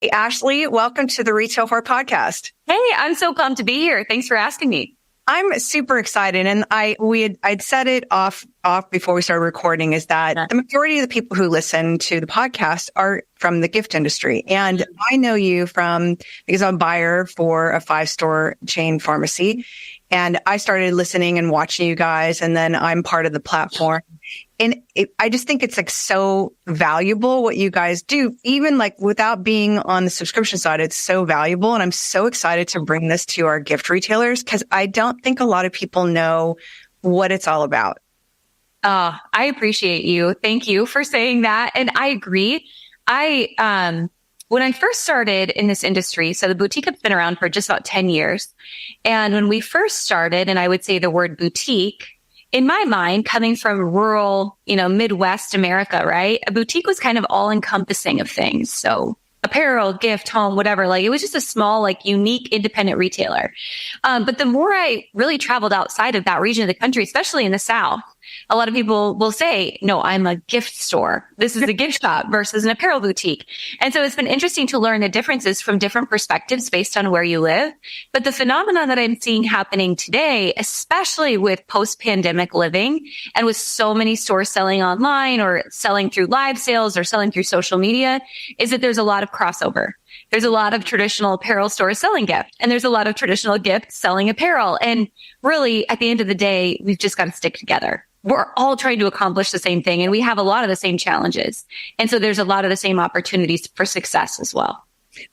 Hey, Ashley, welcome to the Retail Whore podcast. Hey, I'm so pumped to be here. Thanks for asking me. I'm super excited. And I'd set it off before we started recording is that the majority of the people who listen to the podcast are from the gift industry. And I know you because I'm a buyer for a 5-store chain pharmacy. And I started listening and watching you guys. And then I'm part of the platform. And I just think it's like so valuable what you guys do, even like without being on the subscription side, it's so valuable. And I'm so excited to bring this to our gift retailers because I don't think a lot of people know what it's all about. I appreciate you. Thank you for saying that. And I agree. When I first started in this industry, so the boutique has been around for just about 10 years. And when we first started, and I would say the word boutique, in my mind, coming from rural, Midwest America, right? A boutique was kind of all encompassing of things. So apparel, gift, home, whatever, like it was just a small, like unique independent retailer. But the more I really traveled outside of that region of the country, especially in the South, a lot of people will say, no, I'm a gift store. This is a gift shop versus an apparel boutique. And so it's been interesting to learn the differences from different perspectives based on where you live. But the phenomenon that I'm seeing happening today, especially with post-pandemic living and with so many stores selling online or selling through live sales or selling through social media, is that there's a lot of crossover. There's a lot of traditional apparel stores selling gift, and there's a lot of traditional gifts selling apparel. And really, at the end of the day, we've just got to stick together. We're all trying to accomplish the same thing, and we have a lot of the same challenges. And so there's a lot of the same opportunities for success as well.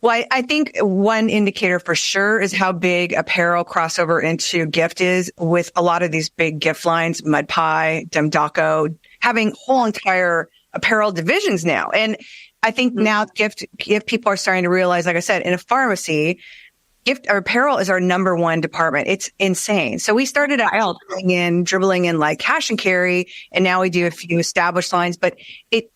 Well, I think one indicator for sure is how big apparel crossover into gift is with a lot of these big gift lines, Mud Pie, Demdaco, having whole entire apparel divisions now. And I think now gift people are starting to realize, like I said, in a pharmacy, gift or apparel is our number one department. It's insane. So we started out dribbling in like cash and carry, and now we do a few established lines, but it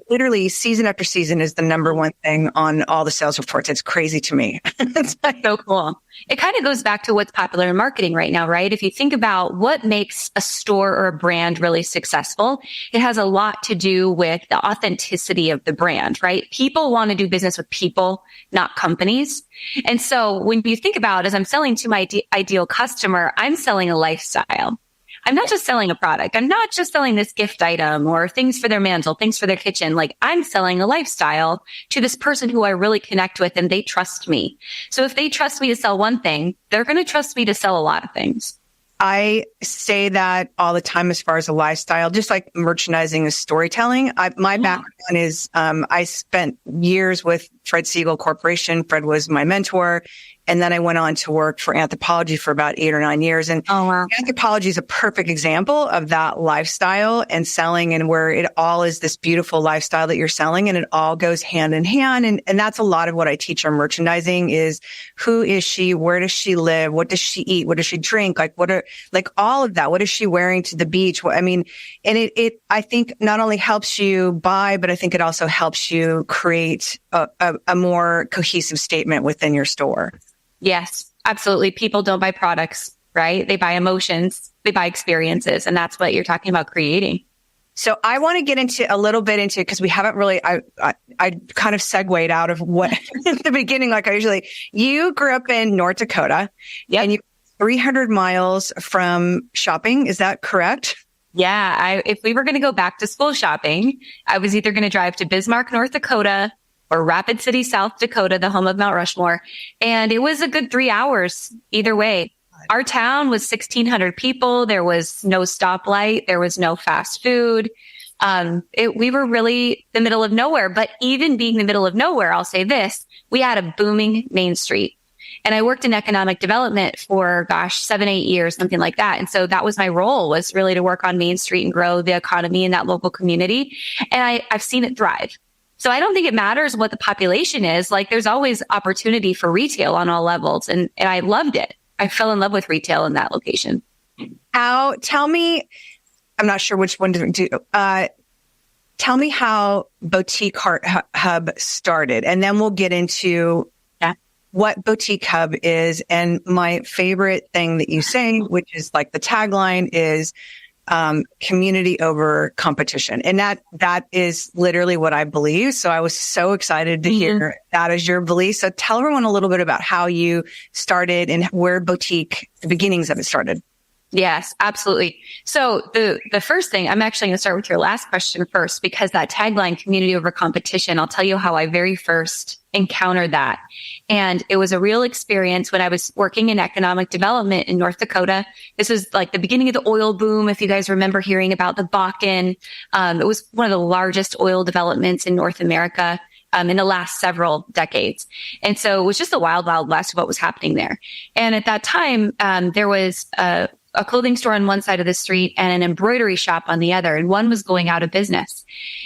literally season after season is the number one thing on all the sales reports. It's crazy to me. It's so cool. It kind of goes back to what's popular in marketing right now, right? If you think about what makes a store or a brand really successful, it has a lot to do with the authenticity of the brand, right? People want to do business with people, not companies. And so when you think about, as I'm selling to my ideal customer, I'm selling a lifestyle. I'm not just selling a product. I'm not just selling this gift item or things for their mantle, things for their kitchen. Like I'm selling a lifestyle to this person who I really connect with and they trust me. So if they trust me to sell one thing, they're going to trust me to sell a lot of things. I say that all the time as far as a lifestyle, just like merchandising is storytelling. My background is I spent years with Fred Siegel Corporation. Fred was my mentor. And then I went on to work for Anthropologie for about 8 or 9 years. And Anthropologie is a perfect example of that lifestyle and selling, and where it all is this beautiful lifestyle that you're selling, and it all goes hand in hand. And that's a lot of what I teach on merchandising is who is she? Where does she live? What does she eat? What does she drink? Like all of that. What is she wearing to the beach? And it I think not only helps you buy, but I think it also helps you create a more cohesive statement within your store. Yes, absolutely. People don't buy products, right? They buy emotions, they buy experiences, and that's what you're talking about creating. So I want to get into a little bit into, because we haven't really, I kind of segued out of what at the beginning, like I usually, you grew up in North Dakota, and you're 300 miles from shopping. Is that correct? Yeah. If we were going to go back to school shopping, I was either going to drive to Bismarck, North Dakota, or Rapid City, South Dakota, the home of Mount Rushmore. And it was a good 3 hours either way. Our town was 1,600 people. There was no stoplight. There was no fast food. We were really the middle of nowhere. But even being the middle of nowhere, I'll say this, we had a booming Main Street. And I worked in economic development for, 7, 8 years, something like that. And so that was my role, was really to work on Main Street and grow the economy in that local community. And I've seen it thrive. So I don't think it matters what the population is. Like there's always opportunity for retail on all levels. And I loved it. I fell in love with retail in that location. Tell me, I'm not sure which one to do. Tell me how Boutique Hub started, and then we'll get into what Boutique Hub is. And my favorite thing that you say, which is like the tagline, is community over competition. And that is literally what I believe. So I was so excited to hear that is your belief. So tell everyone a little bit about how you started and where boutique, the beginnings of it started. Yes, absolutely. So the first thing, I'm actually going to start with your last question first, because that tagline, community over competition, I'll tell you how I very first encountered that. And it was a real experience when I was working in economic development in North Dakota. This was like the beginning of the oil boom. If you guys remember hearing about the Bakken, it was one of the largest oil developments in North America. In the last several decades. And so it was just the wild, wild west of what was happening there. And at that time, there was a clothing store on one side of the street and an embroidery shop on the other, and one was going out of business.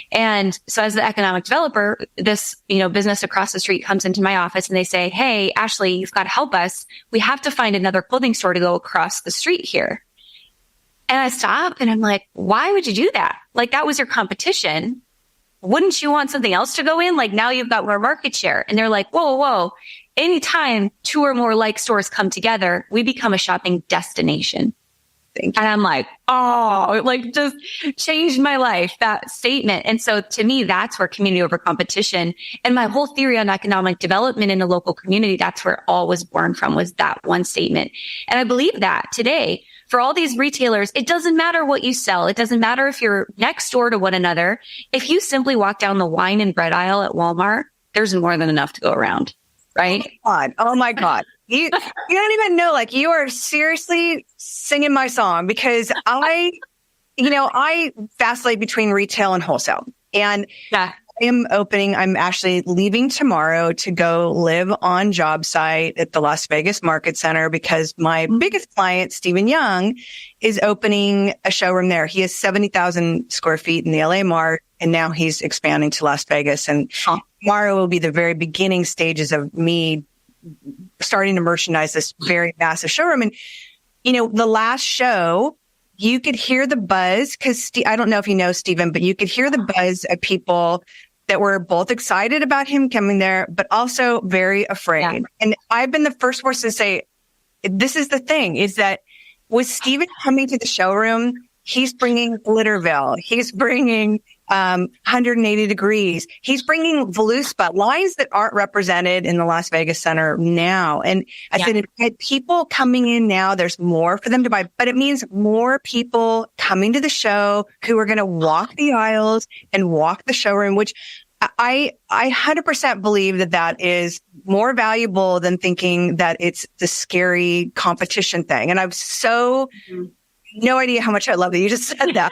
And so as the economic developer, this, business across the street comes into my office and they say, "Hey, Ashley, you've got to help us. We have to find another clothing store to go across the street here." And I stop and I'm like, "Why would you do that? Like, that was your competition. Wouldn't you want something else to go in? Like, now you've got more market share." And they're like, whoa, whoa. Anytime two or more like stores come together, we become a shopping destination. And I'm like, oh, it like just changed my life, that statement. And so to me, that's where community over competition and my whole theory on economic development in a local community, that's where it all was born from, was that one statement. And I believe that today, for all these retailers, it doesn't matter what you sell. It doesn't matter if you're next door to one another. If you simply walk down the wine and bread aisle at Walmart, there's more than enough to go around, right? Oh my God. You don't even know, like, you are seriously singing my song, because I vacillate between retail and wholesale. And I'm actually leaving tomorrow to go live on job site at the Las Vegas Market Center, because my biggest client, Stephen Young, is opening a showroom there. He has 70,000 square feet in the LA Mart, and now he's expanding to Las Vegas. And tomorrow will be the very beginning stages of me starting to merchandise this very massive showroom. And, the last show, you could hear the buzz, because I don't know if you know Stephen, but you could hear the buzz of people that were both excited about him coming there, but also very afraid. Yeah. And I've been the first person to say, this is the thing, is that with Stephen coming to the showroom, he's bringing glitter veil. He's bringing 180 degrees. He's bringing Voluspa, lines that aren't represented in the Las Vegas Center now. And I said, people coming in now, there's more for them to buy, but it means more people coming to the show who are going to walk the aisles and walk the showroom, which I 100% believe that is more valuable than thinking that it's the scary competition thing. And I'm so no idea how much I love that you just said that.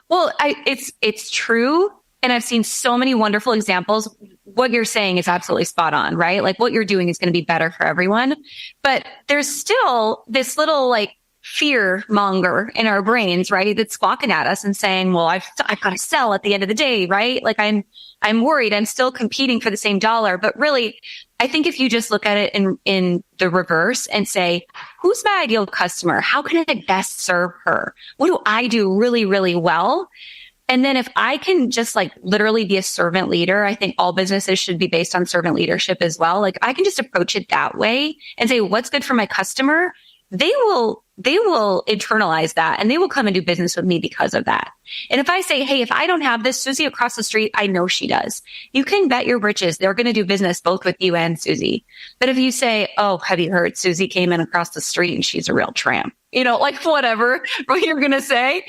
Well, it's true. And I've seen so many wonderful examples. What you're saying is absolutely spot on, right? Like, what you're doing is going to be better for everyone. But there's still this little fear monger in our brains, right? That's squawking at us and saying, well, I've got to sell at the end of the day, right? Like, I'm worried. I'm still competing for the same dollar. But really, I think if you just look at it in the reverse and say, who's my ideal customer? How can I best serve her? What do I do really, really well? And then if I can just literally be a servant leader, I think all businesses should be based on servant leadership as well. Like, I can just approach it that way and say, what's good for my customer? They will internalize that, and they will come and do business with me because of that. And if I say, hey, if I don't have this, Susie across the street, I know she does. You can bet your britches they're going to do business both with you and Susie. But if you say, oh, have you heard Susie came in across the street and she's a real tramp, whatever what you're going to say,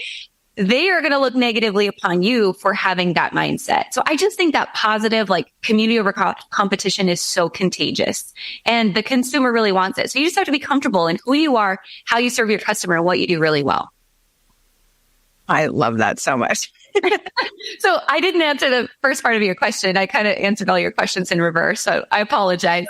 they are going to look negatively upon you for having that mindset. So I just think that positive, community over competition is so contagious, and the consumer really wants it. So you just have to be comfortable in who you are, how you serve your customer, and what you do really well. I love that so much. So I didn't answer the first part of your question. I kind of answered all your questions in reverse. So I apologize.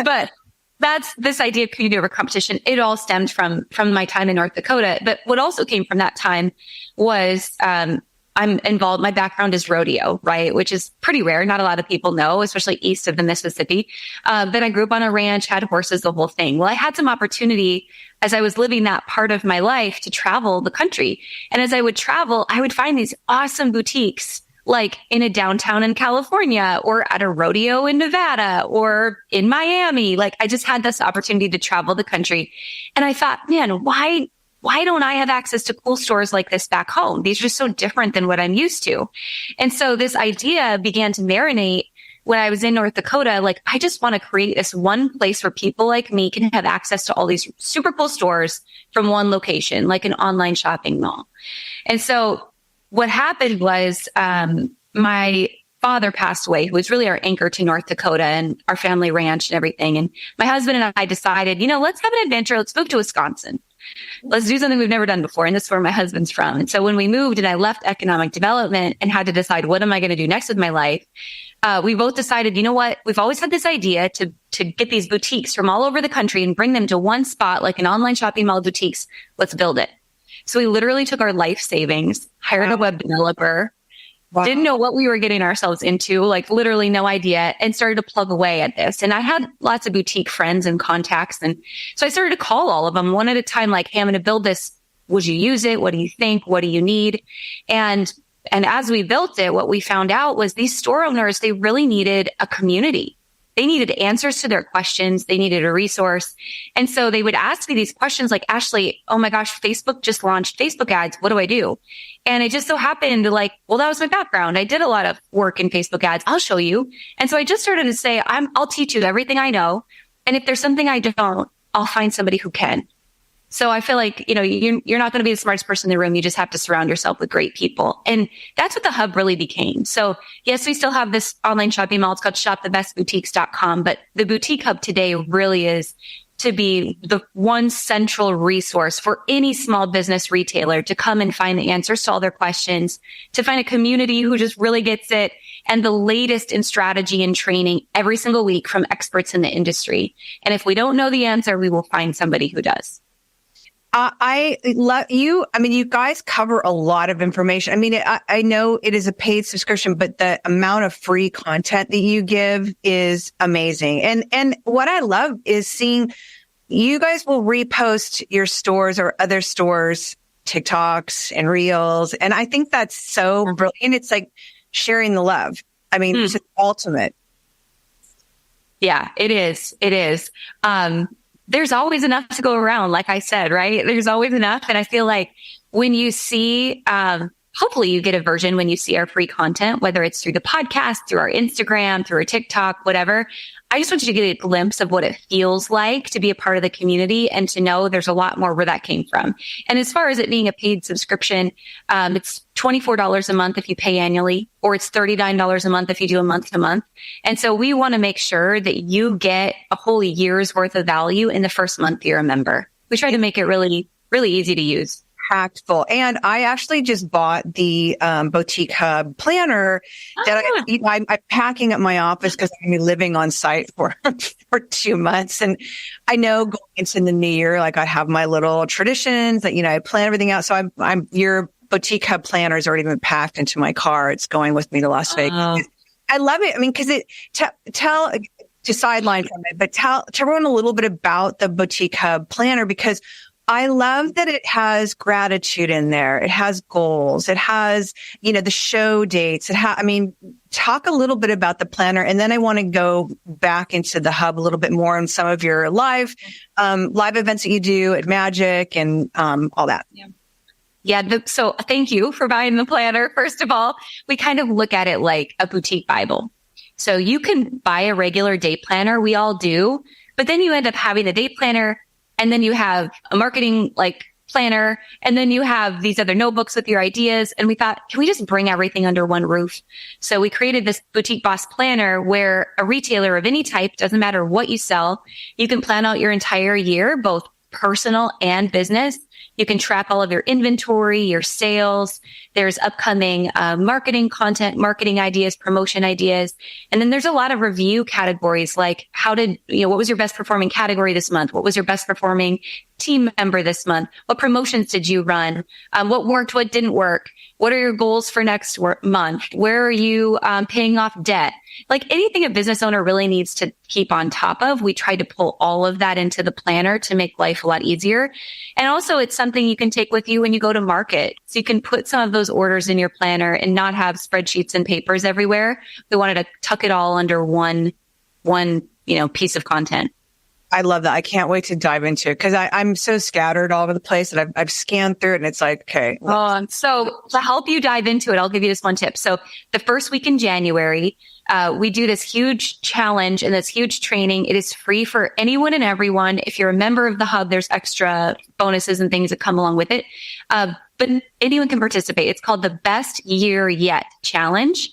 But that's this idea of community over competition. It all stemmed from my time in North Dakota. But what also came from that time was I'm involved. My background is rodeo, right? Which is pretty rare. Not a lot of people know, especially east of the Mississippi. But I grew up on a ranch, had horses, the whole thing. Well, I had some opportunity as I was living that part of my life to travel the country. And as I would travel, I would find these awesome boutiques, like in a downtown in California, or at a rodeo in Nevada, or in Miami. I just had this opportunity to travel the country. And I thought, man, why why don't I have access to cool stores like this back home? These are just so different than what I'm used to. And so this idea began to marinate when I was in North Dakota. Like, I just want to create this one place where people like me can have access to all these super cool stores from one location, like an online shopping mall. And so what happened was, my father passed away, who was really our anchor to North Dakota and our family ranch and everything. And my husband and I decided, let's have an adventure. Let's move to Wisconsin. Let's do something we've never done before. And this is where my husband's from. And so when we moved and I left economic development and had to decide, what am I going to do next with my life? We both decided, you know what? We've always had this idea to get these boutiques from all over the country and bring them to one spot, like an online shopping mall boutiques. Let's build it. So we literally took our life savings, hired a web developer, didn't know what we were getting ourselves into, like literally no idea, and started to plug away at this. And I had lots of boutique friends and contacts. And so I started to call all of them one at a time, like, hey, I'm going to build this. Would you use it? What do you think? What do you need? And as we built it, what we found out was these store owners, they really needed a community. They needed answers to their questions. They needed a resource. And so they would ask me these questions like, Ashley, oh my gosh, Facebook just launched Facebook ads. What do I do? And it just so happened like, well, that was my background. I did a lot of work in Facebook ads. I'll show you. And so I just started to say, I'll teach you everything I know. And if there's something I don't, I'll find somebody who can. So I feel like, you're not going to be the smartest person in the room. You just have to surround yourself with great people. And that's what the hub really became. So yes, we still have this online shopping mall. It's called shopthebestboutiques.com. But the boutique hub today really is to be the one central resource for any small business retailer to come and find the answers to all their questions, to find a community who just really gets it, and the latest in strategy and training every single week from experts in the industry. And if we don't know the answer, we will find somebody who does. I love you. I mean, you guys cover a lot of information. I mean, I know it is a paid subscription, but the amount of free content that you give is amazing. And what I love is seeing you guys will repost your stores or other stores, TikToks and Reels. And I think that's so brilliant. It's like sharing the love. I mean, it's ultimate. Yeah, it is. It is. There's always enough to go around, like I said, right? There's always enough. And I feel like when you see, hopefully you get a version when you see our free content, whether it's through the podcast, through our Instagram, through our TikTok, whatever. I just want you to get a glimpse of what it feels like to be a part of the community and to know there's a lot more where that came from. And as far as it being a paid subscription, it's $24 a month if you pay annually, or it's $39 a month if you do a month to month. And so we want to make sure that you get a whole year's worth of value in the first month you're a member. We try to make it really, really easy to use. Impactful. And I actually just bought the Boutique Hub planner that I'm packing up my office because I'm living on site for 2 months. And I know going into the new year, like I have my little traditions that, I plan everything out. So I'm your Boutique Hub planner has already been packed into my car. It's going with me to Las Vegas. I love it. I mean, because to sideline from it, but tell everyone a little bit about the Boutique Hub planner, because I love that it has gratitude in there. It has goals. It has, the show dates. Talk a little bit about the planner. And then I want to go back into the hub a little bit more on some of your live events that you do at Magic and all that. Yeah. So thank you for buying the planner. First of all, we kind of look at it like a boutique Bible. So you can buy a regular day planner. We all do. But then you end up having the day planner. And then you have a marketing planner, and then you have these other notebooks with your ideas. And we thought, can we just bring everything under one roof? So we created this Boutique Boss planner where a retailer of any type, doesn't matter what you sell, you can plan out your entire year, both personal and business. You can track all of your inventory, your sales. There's upcoming marketing content, marketing ideas, promotion ideas. And then there's a lot of review categories like what was your best performing category this month? What was your best performing team member this month? What promotions did you run? What worked? What didn't work? What are your goals for next month? Where are you paying off debt? Like anything a business owner really needs to keep on top of, we try to pull all of that into the planner to make life a lot easier. And also it's something you can take with you when you go to market. So you can put some of those orders in your planner and not have spreadsheets and papers everywhere. We wanted to tuck it all under one piece of content. I love that. I can't wait to dive into it because I'm so scattered all over the place that I've scanned through it and it's like, okay. So to help you dive into it, I'll give you this one tip. So the first week in January, we do this huge challenge and this huge training. It is free for anyone and everyone. If you're a member of the hub, there's extra bonuses and things that come along with it. But anyone can participate. It's called the Best Year Yet Challenge.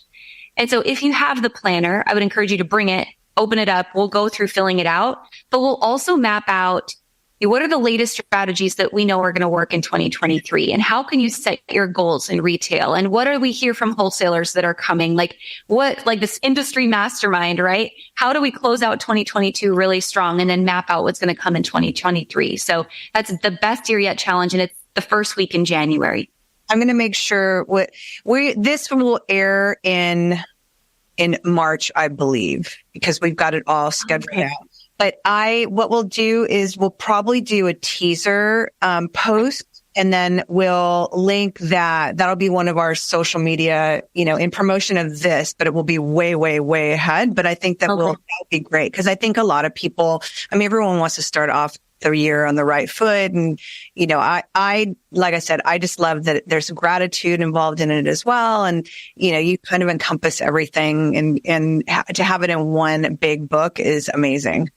And so if you have the planner, I would encourage you to bring it, open it up. We'll go through filling it out, but we'll also map out what are the latest strategies that we know are going to work in 2023, and how can you set your goals in retail, and what are we hear from wholesalers that are coming, like this industry mastermind, right? How do we close out 2022 really strong and then map out what's going to come in 2023? So that's the Best Year Yet Challenge, and it's the first week in January. I'm going to make sure this will air in March, I believe, because we've got it all scheduled out. But what we'll do is we'll probably do a teaser post, and then we'll link that. That'll be one of our social media, in promotion of this, but it will be way, way, way ahead. But I think that'll be great because I think a lot of people, everyone wants to start off the year on the right foot. And, I like I said, I just love that there's gratitude involved in it as well. And, you kind of encompass everything and to have it in one big book is amazing.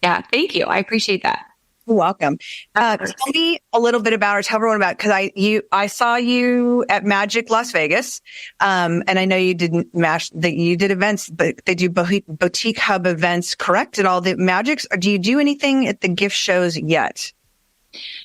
Yeah. Thank you. I appreciate that. You're welcome. Tell me a little bit about, or tell everyone about, because I saw you at Magic Las Vegas, and I know you did events, but they do boutique hub events, correct? At all the Magics, or do you do anything at the gift shows yet?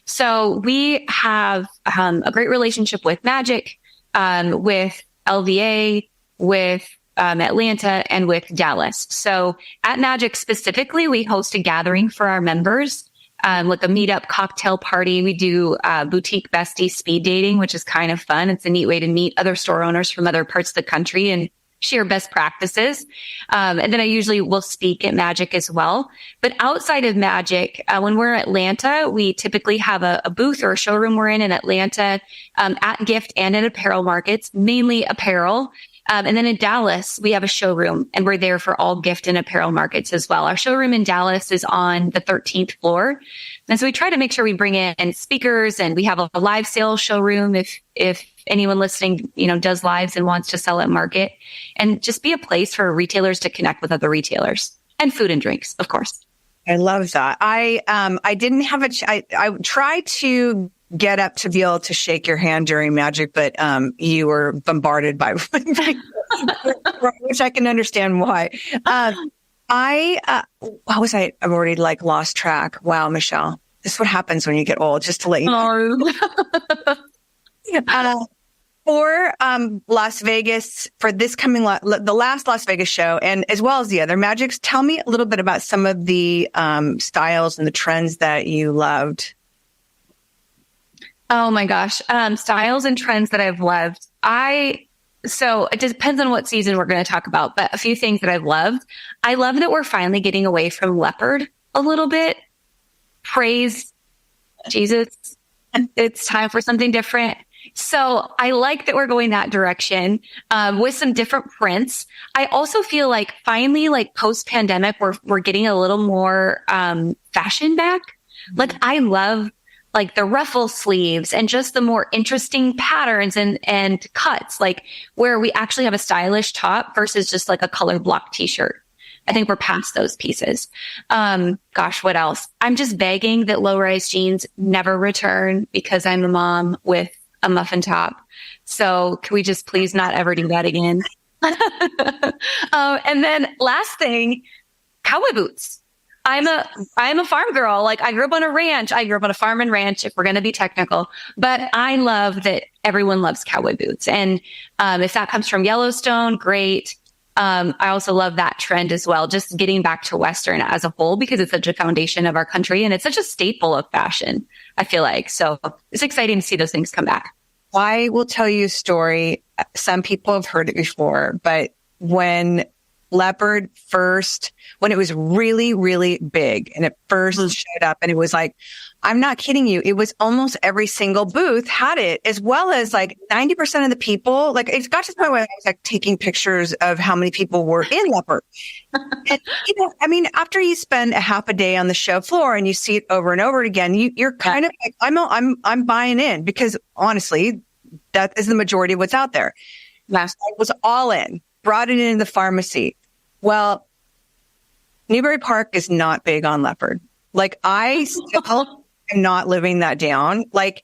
So we have a great relationship with Magic, with LVA, with Atlanta, and with Dallas. So at Magic specifically, we host a gathering for our members. Like a meetup cocktail party. We do boutique bestie speed dating, which is kind of fun. It's a neat way to meet other store owners from other parts of the country and share best practices. And then I usually will speak at Magic as well. But outside of Magic, when we're in Atlanta, we typically have a booth or a showroom we're in Atlanta, at gift and at apparel markets, mainly apparel. And then in Dallas, we have a showroom, and we're there for all gift and apparel markets as well. Our showroom in Dallas is on the 13th floor. And so we try to make sure we bring in speakers, and we have a live sales showroom if anyone listening, does lives and wants to sell at market, and just be a place for retailers to connect with other retailers, and food and drinks, of course. I love that. I didn't have I tried to get up to be able to shake your hand during Magic, but you were bombarded by which I can understand why. What was I? I've already lost track. Wow, Michelle, this is what happens when you get old. Just to let you know. For Las Vegas, for this coming the last Las Vegas show, and as well as the other Magics, tell me a little bit about some of the styles and the trends that you loved. Oh my gosh. Styles and trends that I've loved. So it depends on what season we're going to talk about, but a few things that I've loved. I love that we're finally getting away from leopard a little bit. Praise Jesus. It's time for something different. So I like that we're going that direction, with some different prints. I also feel like finally, post pandemic, we're getting a little more, fashion back. I love the ruffle sleeves and just the more interesting patterns and cuts, where we actually have a stylish top versus just a color block t-shirt. I think we're past those pieces. Gosh, what else? I'm just begging that low-rise jeans never return because I'm a mom with a muffin top. So can we just please not ever do that again? And then last thing, cowboy boots. I'm a farm girl. I grew up on a ranch. I grew up on a farm and ranch, if we're going to be technical, but I love that everyone loves cowboy boots. And, if that comes from Yellowstone, great. I also love that trend as well. Just getting back to Western as a whole, because it's such a foundation of our country and it's such a staple of fashion, I feel like. So it's exciting to see those things come back. I will tell you a story. Some people have heard it before, but when leopard first, when it was really, really big and it first showed up, and it was like, I'm not kidding you. It was almost every single booth had it, as well as like 90% of the people. Like, it got to the point where I was like taking pictures of how many people were in leopard. And, I mean, after you spend a half a day on the show floor and you see it over and over again, you're kind of like, I'm buying in, because honestly, that is the majority of what's out there. Last night was all in, brought it into the pharmacy. Well, Newbury Park is not big on leopard. Like, I still am not living that down. Like,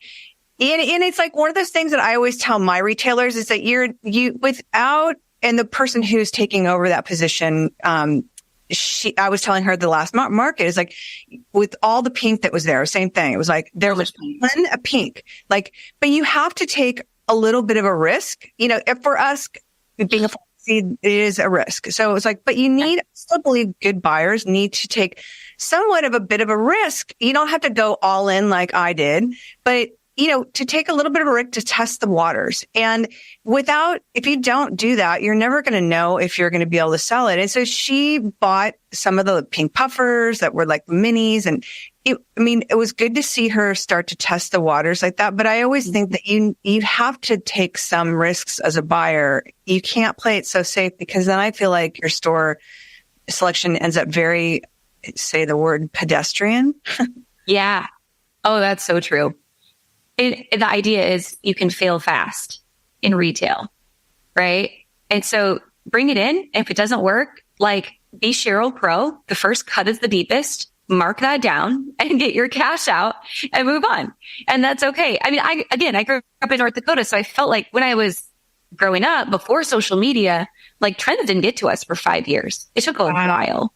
and it's like one of those things that I always tell my retailers is that and the person who's taking over that position, I was telling her the last market is like, with all the pink that was there, same thing. It was like, there was a ton of pink, like, but you have to take a little bit of a risk, if for us being a pharmacy, it is a risk. So it's like, but I still believe good buyers need to take somewhat of a bit of a risk. You don't have to go all in like I did, but to take a little bit of a risk to test the waters. And if you don't do that, you're never going to know if you're going to be able to sell it. And so she bought some of the pink puffers that were like minis. And it was good to see her start to test the waters like that. But I always think that you have to take some risks as a buyer. You can't play it so safe, because then I feel like your store selection ends up very, say the word, pedestrian. Yeah. Oh, that's so true. The idea is you can fail fast in retail, right? And so bring it in. If it doesn't work, like, be Cheryl Crow. The first cut is the deepest. Mark that down and get your cash out and move on. And that's okay. I mean, I grew up in North Dakota, so I felt like when I was growing up before social media, like, trends didn't get to us for 5 years. It took a while.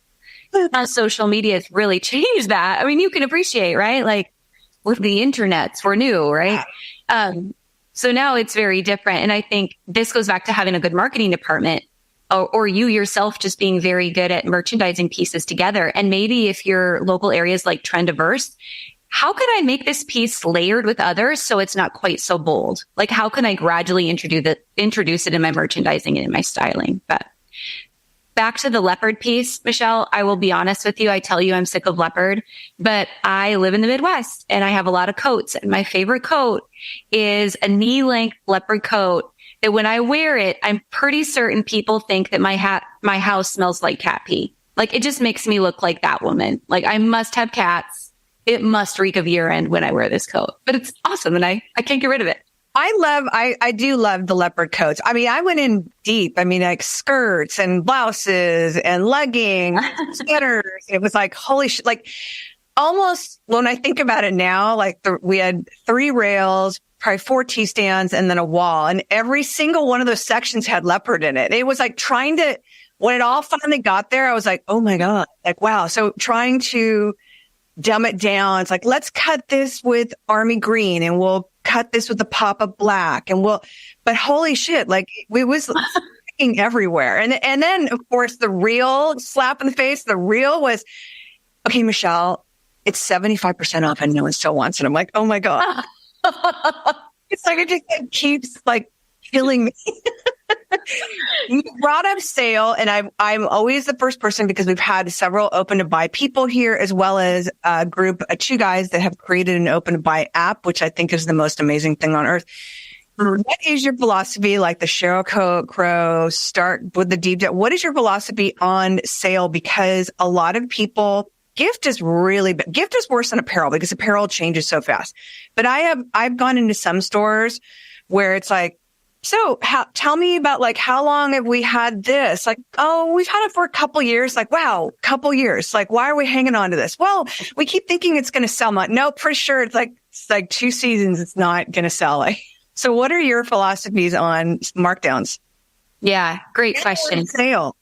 Now social media has really changed that. I mean, you can appreciate, right? Like, with the internets, we're new, right? So now it's very different. And I think this goes back to having a good marketing department, or you yourself just being very good at merchandising pieces together. And maybe if your local area is like trend diverse, how can I make this piece layered with others so it's not quite so bold? Like, how can I gradually introduce it in my merchandising and in my styling? But back to the leopard piece, Michelle, I will be honest with you. I tell you I'm sick of leopard, but I live in the Midwest and I have a lot of coats. And my favorite coat is a knee-length leopard coat that when I wear it, I'm pretty certain people think that my house smells like cat pee. Like, it just makes me look like that woman. Like, I must have cats. It must reek of year-end when I wear this coat. But it's awesome and I can't get rid of it. I do love the leopard coats. I mean, I went in deep. I mean, like skirts and blouses and leggings, sweaters. It was like, holy shit. Like, almost when I think about it now, like we had 3 rails, probably 4 T-stands, and then a wall. And every single one of those sections had leopard in it. It was like when it all finally got there, I was like, oh my God, like, wow. So trying to dumb it down. It's like, let's cut this with army green and we'll cut this with a pop of black but holy shit, like, it was everywhere. And then of course the real slap in the face, the real was, okay, Michelle, it's 75% off and no one still wants it. I'm like, oh my God. It's like, it keeps like killing me. You brought up sale, and I'm always the first person, because we've had several open to buy people here, as well as a group of 2 guys that have created an open to buy app, which I think is the most amazing thing on earth. What is your philosophy? Like the Cheryl Crow, start with the deep dive. What is your philosophy on sale? Because a lot of people, gift is worse than apparel, because apparel changes so fast. But I've gone into some stores where it's like, so tell me about, like, how long have we had this? Like, oh, we've had it for a couple years. Like, wow, couple years. Like, why are we hanging on to this? Well, we keep thinking it's going to sell. No, pretty sure it's like 2 seasons. It's not going to sell. Like, so what are your philosophies on markdowns? Yeah. Great question. Sale.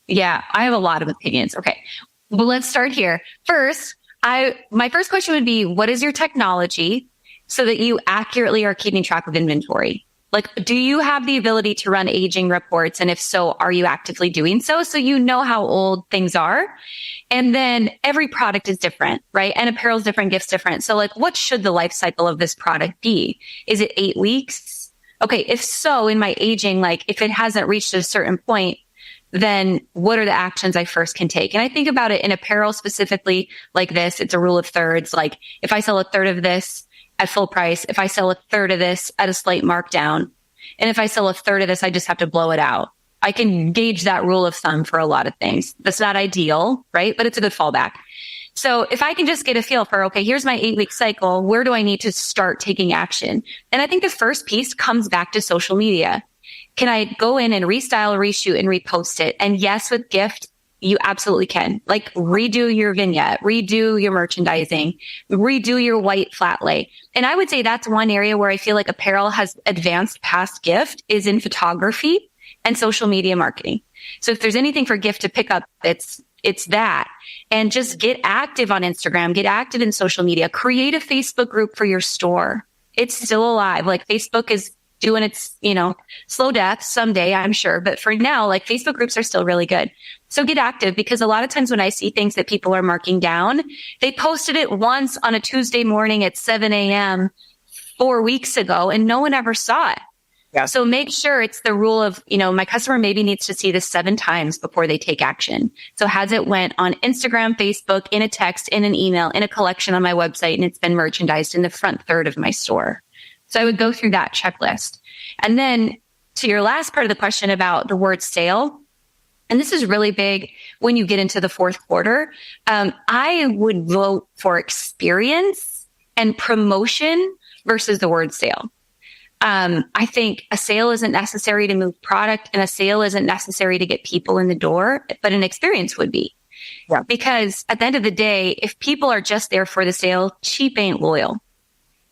Yeah. I have a lot of opinions. Okay. Well, let's start here. First, my first question would be, what is your technology so that you accurately are keeping track of inventory? Like, do you have the ability to run aging reports? And if so, are you actively doing so you know how old things are? And then every product is different, right? And apparel is different, gifts different. So like, what should the life cycle of this product be? Is it 8 weeks? Okay, if so, in my aging, like if it hasn't reached a certain point, then what are the actions I first can take? And I think about it in apparel specifically like this. It's a rule of thirds. Like if I sell a third of this at full price, if I sell a third of this at a slight markdown, and if I sell a third of this, I just have to blow it out. I can gauge that rule of thumb for a lot of things. That's not ideal, right? But it's a good fallback. So if I can just get a feel for, okay, here's my 8-week cycle, where do I need to start taking action? And I think the first piece comes back to social media. Can I go in and restyle, reshoot, and repost it? And yes, with gift, you absolutely can. Like redo your vignette, redo your merchandising, redo your white flat lay. And I would say that's one area where I feel like apparel has advanced past gift is in photography and social media marketing. So if there's anything for gift to pick up, it's that. And just get active on Instagram, get active in social media, create a Facebook group for your store. It's still alive. Like Facebook is doing its, slow death someday, I'm sure. But for now, like Facebook groups are still really good. So get active, because a lot of times when I see things that people are marking down, they posted it once on a Tuesday morning at 7 a.m. 4 weeks ago, and no one ever saw it. Yeah. So make sure it's the rule of, my customer maybe needs to see this 7 times before they take action. So has it went on Instagram, Facebook, in a text, in an email, in a collection on my website, and it's been merchandised in the front third of my store. So I would go through that checklist. And then to your last part of the question about the word sale, and this is really big when you get into the fourth quarter, I would vote for experience and promotion versus the word sale. I think a sale isn't necessary to move product, and a sale isn't necessary to get people in the door, but an experience would be. Yeah. Because at the end of the day, if people are just there for the sale, cheap ain't loyal.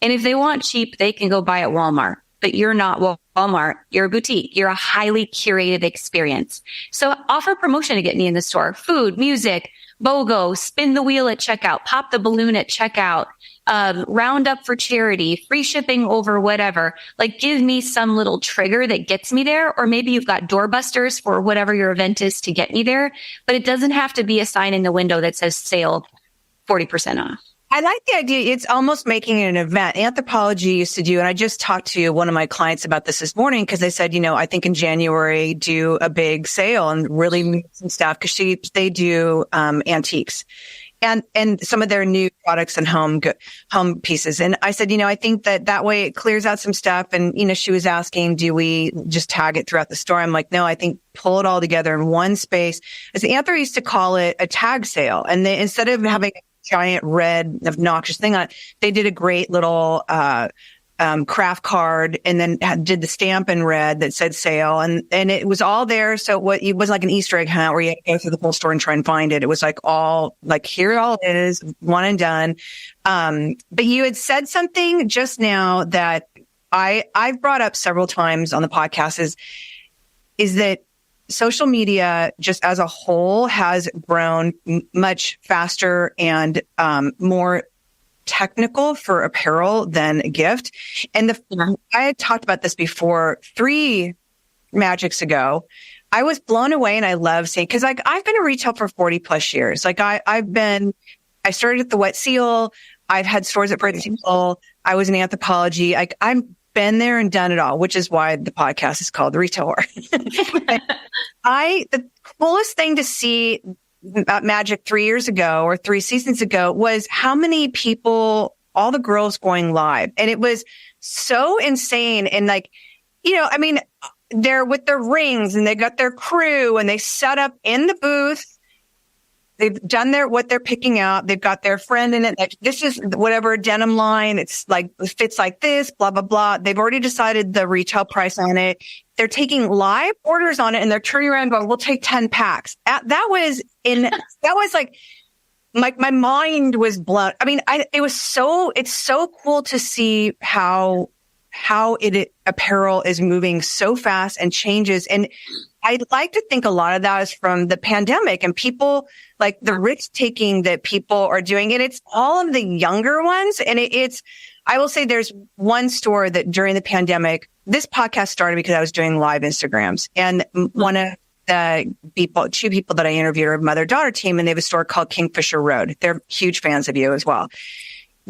And if they want cheap, they can go buy at Walmart. But you're not Walmart. You're a boutique. You're a highly curated experience. So offer promotion to get me in the store. Food, music, BOGO, spin the wheel at checkout, pop the balloon at checkout, round up for charity, free shipping over whatever. Like give me some little trigger that gets me there. Or maybe you've got doorbusters for whatever your event is to get me there. But it doesn't have to be a sign in the window that says sale 40% off. I like the idea. It's almost making it an event. Anthropologie used to do, and I just talked to one of my clients about this morning, because they said, I think in January do a big sale and really meet some stuff, because they do antiques and some of their new products and home pieces. And I said, I think that way it clears out some stuff. And she was asking, do we just tag it throughout the store? I'm like, no, I think pull it all together in one space. As Anthro used to call it, a tag sale, and they, instead of having giant red obnoxious thing on it, they did a great little craft card, and then did the stamp in red that said sale, and it was all there. So it was like an Easter egg hunt where you had to go through the whole store and try and find it. It was like here it all is, one and done. But you had said something just now that I've brought up several times on the podcast is that social media just as a whole has grown much faster and more technical for apparel than a gift. And I had talked about this before 3 Magics ago. I was blown away, and I love seeing, because I've been in retail for 40 plus years. Like I started at the Wet Seal. I've had stores at Fred Seal. I was in Anthropologie. I'm been there and done it all, which is why the podcast is called The Retail War. The coolest thing to see at Magic 3 years ago or 3 seasons ago was how many people, all the girls going live. And it was so insane. And they're with their rings, and they got their crew, and they set up in the booth. They've done what they're picking out. They've got their friend in it. Like, this is whatever denim line. It's like, it fits like this, blah, blah, blah. They've already decided the retail price on it. They're taking live orders on it, and they're turning around and going, we'll take 10 packs. That was like my mind was blown. I mean, it's so cool to see how apparel is moving so fast and changes. And I'd like to think a lot of that is from the pandemic and people, like the risk taking that people are doing. And it's all of the younger ones. And I will say there's one store that during the pandemic, this podcast started because I was doing live Instagrams, and one of the two people that I interviewed are a mother-daughter team, and they have a store called Kingfisher Road. They're huge fans of you as well.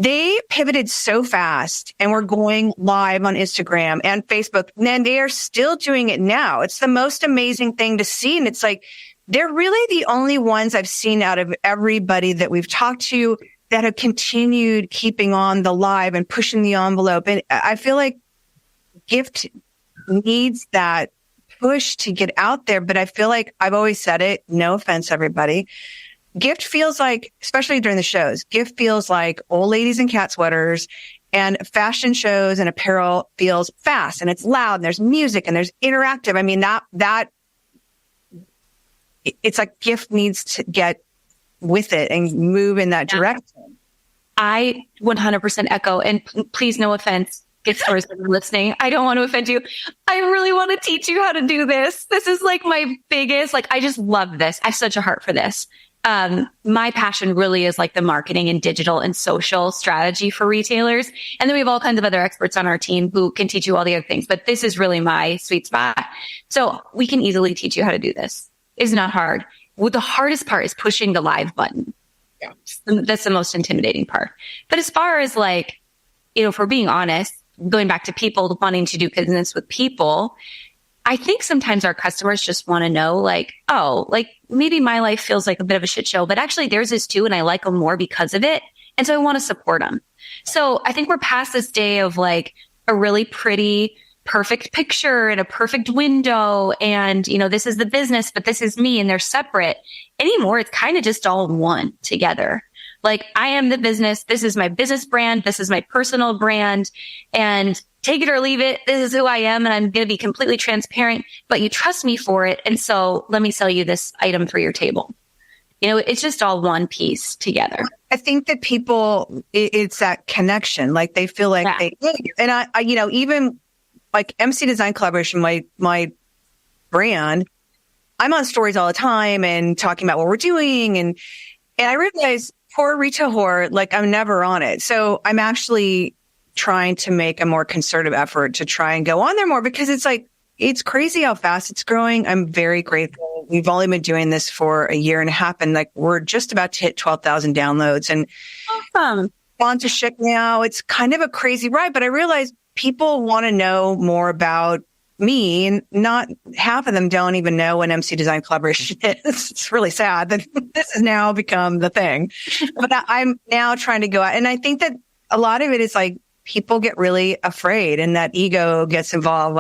They pivoted so fast and we're going live on Instagram and Facebook, and they are still doing it now. It's the most amazing thing to see. And it's like, they're really the only ones I've seen out of everybody that we've talked to that have continued keeping on the live and pushing the envelope. And I feel like Gift needs that push to get out there. But I feel like I've always said it, no offense, everybody. Gift feels like, especially during the shows, Gift feels like old ladies in cat sweaters, and fashion shows and apparel feels fast and it's loud and there's music and there's interactive. I mean, that it's like Gift needs to get with it and move in that direction. I 100% echo, and please, no offense, Gift stores that are listening. I don't want to offend you. I really want to teach you how to do this. This is like my biggest, I just love this. I have such a heart for this. My passion really is like the marketing and digital and social strategy for retailers. And then we have all kinds of other experts on our team who can teach you all the other things, but this is really my sweet spot. So we can easily teach you how to do this. It's not hard. Well, the hardest part is pushing the live button. Yeah. That's the most intimidating part. But as far as if we're being honest, going back to people wanting to do business with people, I think sometimes our customers just want to know, maybe my life feels like a bit of a shit show, but actually theirs is too. And I like them more because of it. And so I want to support them. So I think we're past this day of a really pretty, perfect picture and a perfect window. And, this is the business, but this is me, and they're separate anymore. It's kind of just all one together. I am the business. This is my business brand. This is my personal brand, and take it or leave it. This is who I am. And I'm going to be completely transparent, but you trust me for it. And so let me sell you this item for your table. It's just all one piece together. I think that people, it's that connection. They feel like they know you. And I even MC Design Collaboration, my brand, I'm on stories all the time and talking about what we're doing. And I realize, poor retail whore, I'm never on it. So I'm actually trying to make a more concerted effort to try and go on there more, because it's crazy how fast it's growing. I'm very grateful. We've only been doing this for a year and a half, and we're just about to hit 12,000 downloads, and awesome. On to ship now. It's kind of a crazy ride, but I realize people want to know more about me, and not half of them don't even know what MC Design Collaboration is. It's really sad that this has now become the thing. But I'm now trying to go out, and I think that a lot of it is people get really afraid, and that ego gets involved.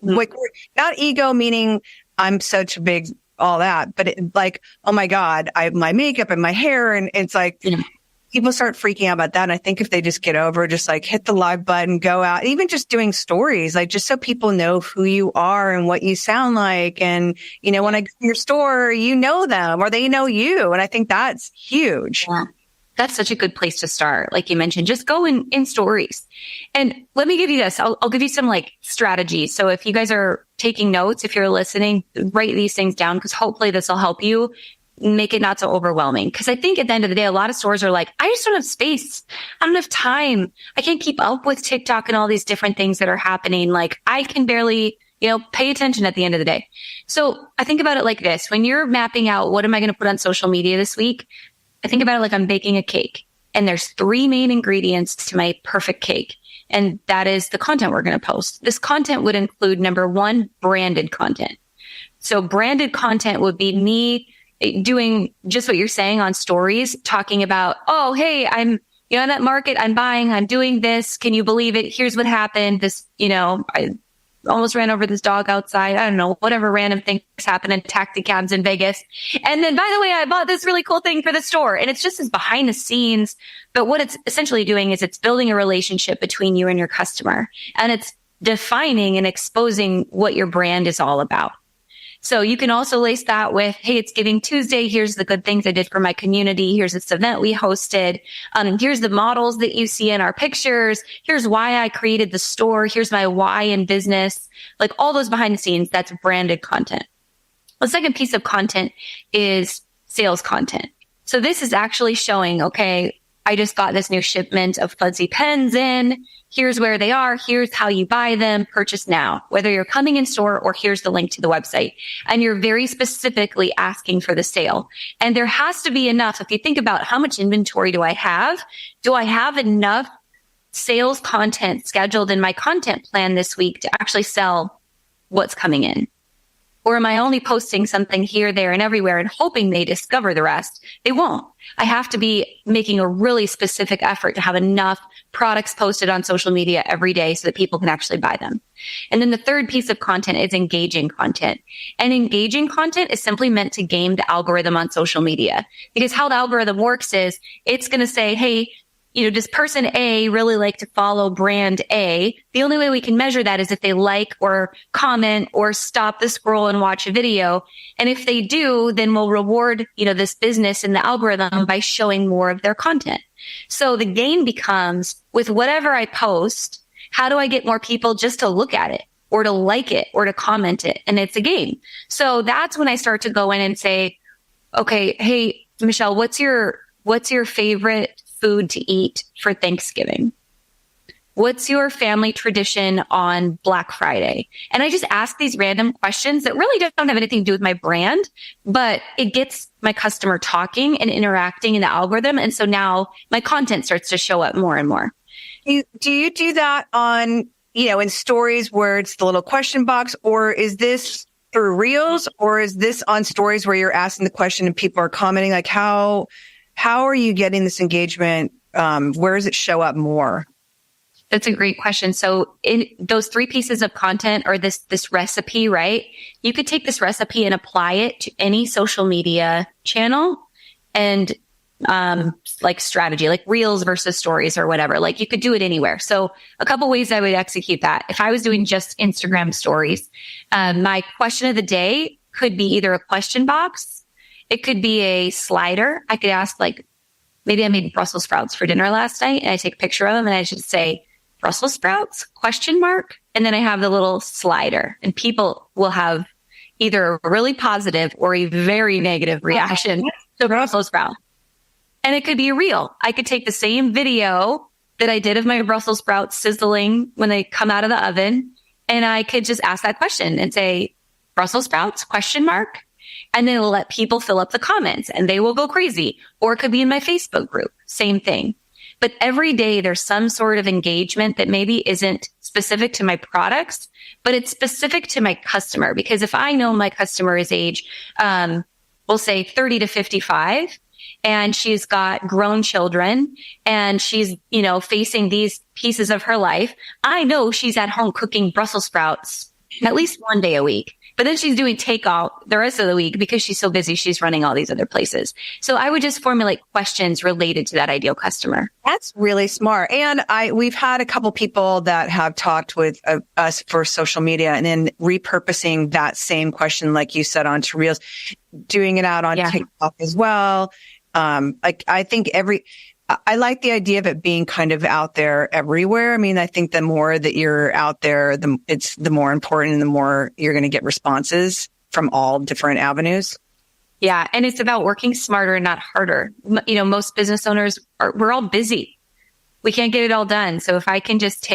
Not ego meaning I'm such a big all that, but oh my God, my makeup and my hair, and it's people start freaking out about that. And I think if they just get over, just hit the live button, go out, even just doing stories, just so people know who you are and what you sound like. And, when I go to your store, you know them or they know you. And I think that's huge. Yeah. That's such a good place to start. Like you mentioned, just go in stories. And let me give you this. I'll give you some strategies. So if you guys are taking notes, if you're listening, write these things down, because hopefully this will help you make it not so overwhelming. Because I think at the end of the day, a lot of stores are I just don't have space. I don't have time. I can't keep up with TikTok and all these different things that are happening. I can barely, pay attention at the end of the day. So I think about it like this. When you're mapping out, what am I going to put on social media this week? I think about it I'm baking a cake, and there's 3 main ingredients to my perfect cake. And that is the content we're going to post. This content would include, number 1, branded content. So branded content would be me doing just what you're saying on stories, talking about, oh, hey, I'm, at market, I'm buying, I'm doing this. Can you believe it? Here's what happened. This, I almost ran over this dog outside. I don't know, whatever random things happen in taxi cabs in Vegas. And then, by the way, I bought this really cool thing for the store. And it's just this behind the scenes. But what it's essentially doing is it's building a relationship between you and your customer. And it's defining and exposing what your brand is all about. So you can also lace that with, hey, it's Giving Tuesday. Here's the good things I did for my community. Here's this event we hosted. Here's the models that you see in our pictures. Here's why I created the store. Here's my why in business. All those behind the scenes, that's branded content. The second piece of content is sales content. So this is actually showing, okay, I just got this new shipment of fuzzy pens in. Here's where they are. Here's how you buy them. Purchase now, whether you're coming in store or here's the link to the website. And you're very specifically asking for the sale. And there has to be enough. If you think about how much inventory do I have? Do I have enough sales content scheduled in my content plan this week to actually sell what's coming in? Or am I only posting something here, there, and everywhere and hoping they discover the rest? They won't. I have to be making a really specific effort to have enough products posted on social media every day so that people can actually buy them. And then the third piece of content is engaging content. And engaging content is simply meant to game the algorithm on social media. Because how the algorithm works is it's going to say, hey, does person A really like to follow brand A? The only way we can measure that is if they like or comment or stop the scroll and watch a video. And if they do, then we'll reward, this business in the algorithm by showing more of their content. So the game becomes with whatever I post, how do I get more people just to look at it or to like it or to comment it? And it's a game. So that's when I start to go in and say, okay, hey, Michelle, what's your favorite food to eat for Thanksgiving? What's your family tradition on Black Friday? And I just ask these random questions that really don't have anything to do with my brand, but it gets my customer talking and interacting in the algorithm. And so now my content starts to show up more and more. Do you do that on, in stories where it's the little question box, or is this through Reels, or is this on stories where you're asking the question and people are commenting? Like how are you getting this engagement? Where does it show up more? That's a great question. So in those three pieces of content or this recipe, right? You could take this recipe and apply it to any social media channel and like strategy, like Reels versus stories or whatever. Like you could do it anywhere. So a couple ways I would execute that. If I was doing just Instagram stories, my question of the day could be either a question box. It could be a slider. I could ask maybe I made Brussels sprouts for dinner last night and I take a picture of them and I should say Brussels sprouts ? And then I have the little slider and people will have either a really positive or a very negative reaction to Brussels sprout. And it could be a reel. I could take the same video that I did of my Brussels sprouts sizzling when they come out of the oven. And I could just ask that question and say Brussels sprouts ? And then it'll let people fill up the comments and they will go crazy. Or it could be in my Facebook group. Same thing. But every day there's some sort of engagement that maybe isn't specific to my products, but it's specific to my customer. Because if I know my customer is age, we'll say 30 to 55, and she's got grown children and she's, facing these pieces of her life, I know she's at home cooking Brussels sprouts at least one day a week. But then she's doing takeout the rest of the week because she's so busy. She's running all these other places. So I would just formulate questions related to that ideal customer. That's really smart. And we've had a couple people that have talked with us for social media and then repurposing that same question, like you said, onto Reels, doing it out on TikTok as well. I think I like the idea of it being kind of out there everywhere. I mean, I think the more that you're out there, the more important and the more you're going to get responses from all different avenues. Yeah. And it's about working smarter and not harder. Most business owners we're all busy. We can't get it all done. So if I can just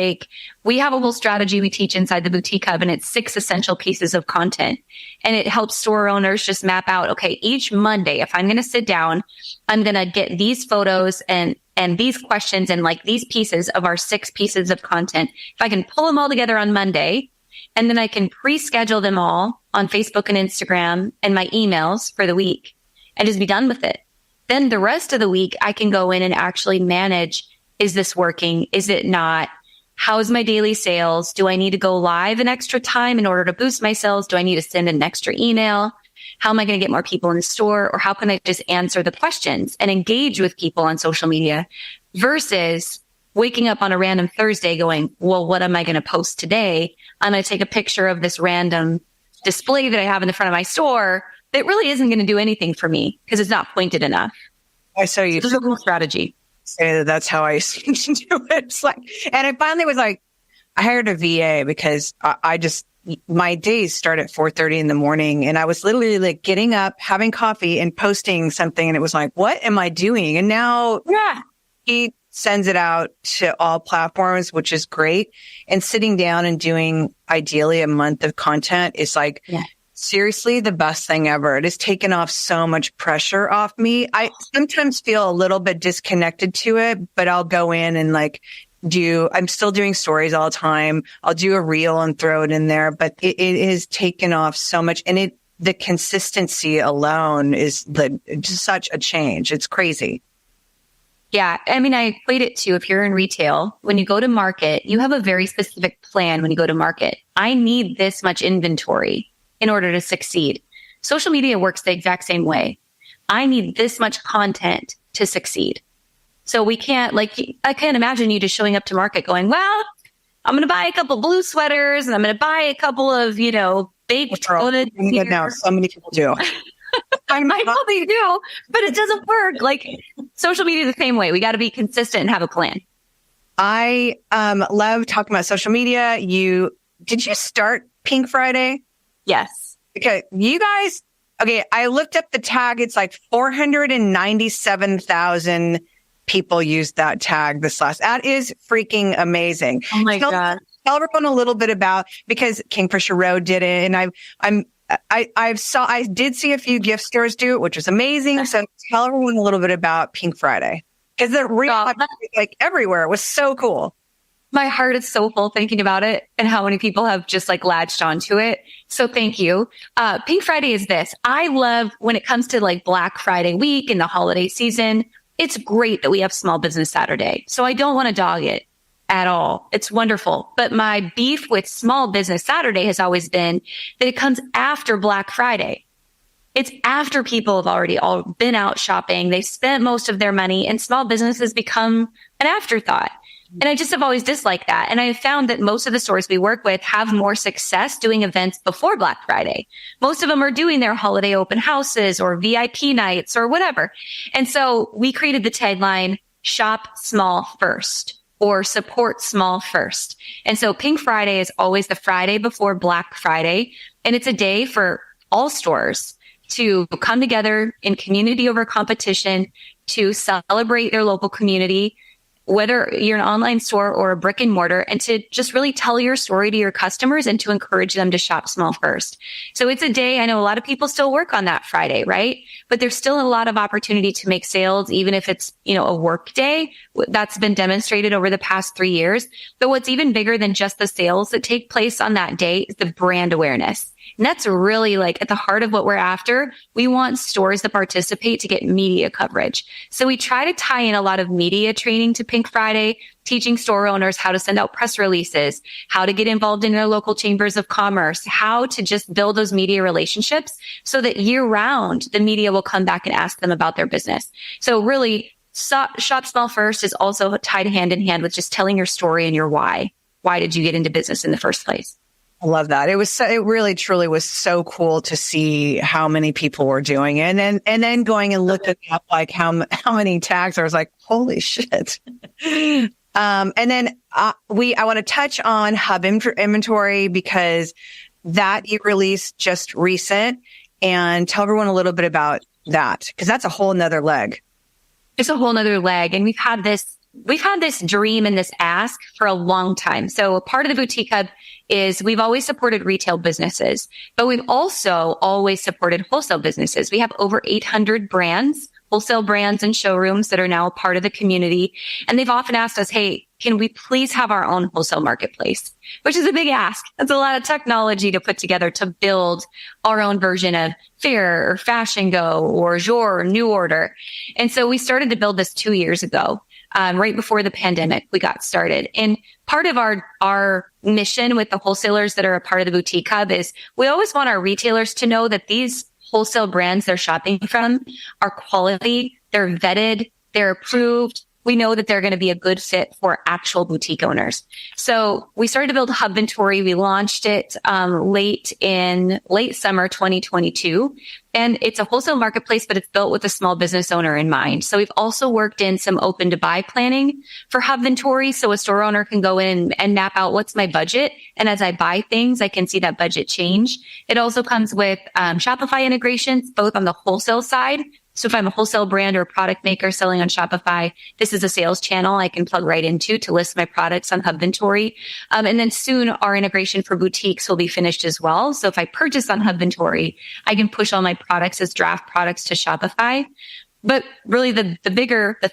we have a whole strategy we teach inside the Boutique Hub, and it's 6 essential pieces of content. And it helps store owners just map out, okay, each Monday, if I'm going to sit down, I'm going to get these photos and these questions and these pieces of our 6 pieces of content. If I can pull them all together on Monday, and then I can pre-schedule them all on Facebook and Instagram and my emails for the week and just be done with it. Then the rest of the week, I can go in and actually manage, is this working? Is it not? How's my daily sales? Do I need to go live an extra time in order to boost my sales? Do I need to send an extra email? How am I going to get more people in the store? Or how can I just answer the questions and engage with people on social media versus waking up on a random Thursday going, well, what am I going to post today? I'm going to take a picture of this random display that I have in the front of my store that really isn't going to do anything for me because it's not pointed enough. So there's a cool strategy. Say that's how I used to do it. It's and I finally was I hired a VA because my days start at 4:30 in the morning, and I was literally getting up, having coffee, and posting something, and it was what am I doing? And now, he sends it out to all platforms, which is great. And sitting down and doing ideally a month of content is like, seriously, the best thing ever. It has taken off so much pressure off me. I sometimes feel a little bit disconnected to it, but I'll go in and like I'm still doing stories all the time. I'll do a reel and throw it in there, but it has taken off so much. And the consistency alone is just such a change. It's crazy. Yeah. I mean, I equate it to if you're in retail, when you go to market, you have a very specific plan when you go to market. I need this much inventory in order to succeed. Social media works the exact same way. I need this much content to succeed. So we can't, I can't imagine you just showing up to market going, well, I'm going to buy a couple blue sweaters and I'm going to buy a couple of, baked goods. Now, so many people do. I know they do, but it doesn't work. Like social media is the same way. We got to be consistent and have a plan. I love talking about social media. Did you start Pink Friday? Yes. Okay, you guys. Okay, I looked up the tag. It's like 497,000 people used that tag That is freaking amazing. Oh my God. Tell everyone a little bit about, because Kingfisher Road did it, and I did see a few gift stores do it, which was amazing. So tell everyone a little bit about Pink Friday, because they're like everywhere. It was so cool. My heart is so full thinking about it and how many people have just like latched onto it. So thank you. Pink Friday is this. I love when it comes to like Black Friday week and the holiday season. It's great that we have Small Business Saturday. So I don't want to dog it at all. It's wonderful. But my beef with Small Business Saturday has always been that it comes after Black Friday. It's after people have already all been out shopping. They spent most of their money and small businesses become an afterthought. And I just have always disliked that. And I have found that most of the stores we work with have more success doing events before Black Friday. Most of them are doing their holiday open houses or VIP nights or whatever. And so we created the tagline, shop small first, or support small first. And so Pink Friday is always the Friday before Black Friday. And it's a day for all stores to come together in community over competition to celebrate their local community, whether you're an online store or a brick and mortar, and to just really tell your story to your customers and to encourage them to shop small first. So it's a day, I know a lot of people still work on that Friday, right? But there's still a lot of opportunity to make sales, even if it's, a work day. That's been demonstrated over the past 3 years. But what's even bigger than just the sales that take place on that day is the brand awareness. And that's really like at the heart of what we're after. We want stores that participate to get media coverage. So we try to tie in a lot of media training to Pink Friday, teaching store owners how to send out press releases, how to get involved in their local chambers of commerce, how to just build those media relationships so that year round, the media will come back and ask them about their business. So really, shop small first is also tied hand in hand with just telling your story and your why. Why did you get into business in the first place? I love that. It really truly was so cool to see how many people were doing it. And then going and looking up like how many tags, I was like, holy shit. And then I want to touch on hub inventory, because that you released just recent, and tell everyone a little bit about that, because that's a whole nother leg. It's a whole nother leg. And we've had this dream and this ask for a long time. So part of the Boutique Hub is we've always supported retail businesses, but we've also always supported wholesale businesses. We have over 800 brands, wholesale brands and showrooms that are now a part of the community. And they've often asked us, hey, can we please have our own wholesale marketplace? Which is a big ask. That's a lot of technology to put together to build our own version of Fair or Fashion Go or Jour or New Order. And so we started to build this 2 years ago. Right before the pandemic, we got started. And part of our mission with the wholesalers that are a part of the Boutique Hub is we always want our retailers to know that these wholesale brands they're shopping from are quality, they're vetted, they're approved. We know that they're going to be a good fit for actual boutique owners. So we started to build hub inventory. We launched it late summer 2022. And it's a wholesale marketplace, but it's built with a small business owner in mind. So we've also worked in some open to buy planning for hub inventory. So a store owner can go in and map out what's my budget. And as I buy things, I can see that budget change. It also comes with Shopify integrations, both on the wholesale side So if I'm a wholesale brand or a product maker selling on Shopify, this is a sales channel I can plug right into to list my products on Hubventory. And then soon our integration for boutiques will be finished as well. So if I purchase on Hubventory, I can push all my products as draft products to Shopify. But really the